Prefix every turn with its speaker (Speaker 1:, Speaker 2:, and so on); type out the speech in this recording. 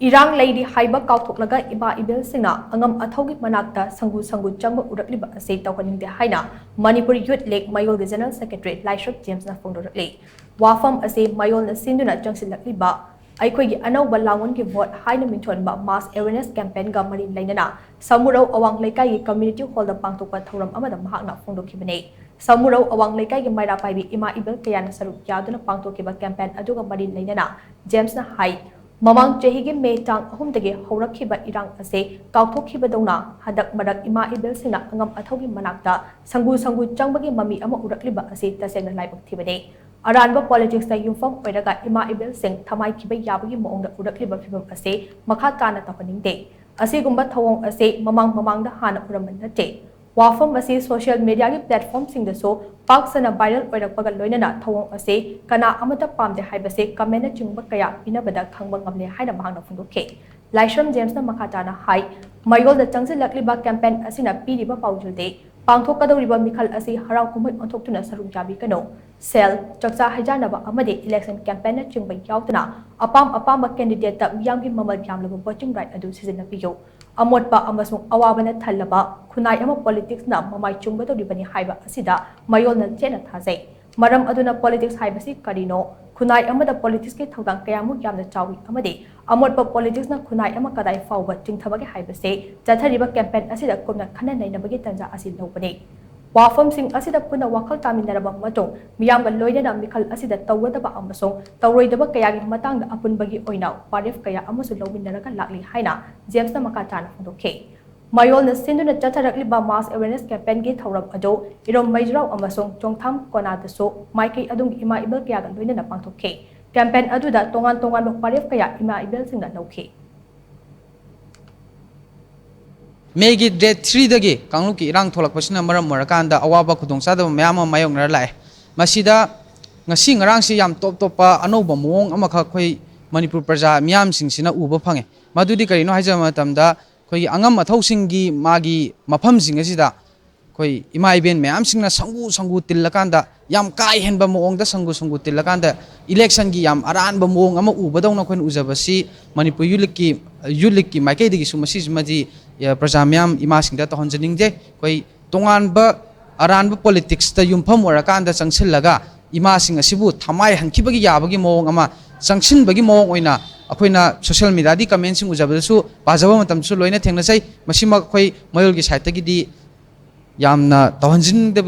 Speaker 1: Irang lady haiba kauthoknaga iba ibil singna angam athaugi manakta sangu changba urakliba ase tawhaningde haina Manipur Youth League Mayol General Secretary Laishop James na phongdorakli wafam ase mayol na sinduna changsilakliba aikhoi anauba langon ki vote haina mingthonba mass awareness campaign ga mari lainana samurau awang laikai gi community hall da pangtokpa thoram amada mahakna phongdokhibane samurau awang laikai gi maira paibi ima ibil kayana saruk yaduna pangtokiba campaign aduga mari lainana James na hai Mamang Jehigi May Tang Humdagi Horakiba Irang Ase, Kautokiba Dona, Hadak Madak Ima Ibil Sina, Angam Athogi Manakta, Sangu Changbagi Mami Ama Urakliba Ase, Tasena Live Activity. Aranba politics na Yufam Oidaga Ima Ibil Sing, Tamai Kiba Yabagi Moong the Urakliba Fibum Ase, Makatana Tapaning Day. Ase Gumba Tawong Ase, Mamang the Hana Uramanda Day. Wafam Ase social media platform sing the so, Parks and a viral Oidapaga Loinana, Tawong Ase, Kana Amata Pam the Hibase, Kamena Chumbakaya, Inabada Kangwang of the Haida Mahana Funduke. Laisham James na Makatana High, Mayol the Tangsi Lakliba campaign Asina Pidiba Paujul Day, Pangtoka Riba Mikal Ase Harau Kumut on Tokuna Sarum Jabi Kano, Sel, Choksa Hajanaba Amade election campaign Chumba Yautana, Apam candidate that Yamgi Mama Yamlago watching right adu season of Pio. Amotpa amasung awabana thalaba khunai ama politics na mamai chungba to ribani haiba asida mayol na chena thazai maram aduna politics haibasi karino khunai ama da politics ke thawdang kayamu yamna chawi amade amotpa politics na khunai ama kadai fawba chingthabage haibase chathariba campaign asida komna khana nainabage tanja asil lobane Wafam sing asida puna wakal taminaraba matong miyamga loina mikal asida tawwadaba amasong tawroidaba kayagi matangda apunbagi oina parif kaya amasu lobinaraga lakli haina James na makatana phongdoke Mayol na sinduna chatharakliba mass awareness campaign gi thawram ado irom maijraw amasong chongtham kona daso maiki adung ima ibel kayaga loina na pangthoke campaign aduda tongan parif kaya ima ibel singna lauke
Speaker 2: Megi date 3 dagi kangluki irang tholak pasina maram marakanda awaba khudong sada mayam mayong nar lai masida ngasi ngarang si yam topa anoba mong amakha khoi Manipur praja miyam singsina uba phange madudi karino haijama tamda khoi angam athau singi magi mafam sing asida khoi ima event mayam singna sangu tillakanda yam kai henba mong da sangu tillakanda election gi yam aran ba mong ama uba dawna khoin ujabasi Manipur yulik ki maike digi sumasi maji Prajamyam imasing da tohon janing je koi tongan ba aran ba politics ta yumpham orakanda changsil laga imasing asibu thamai hankibagi yabagi mong ama changsin bagi mong oina akoina social media di comment sing ujabasu pajaba matam su loina thengna sai masima koi mayol gi site gi di yamna tohon jin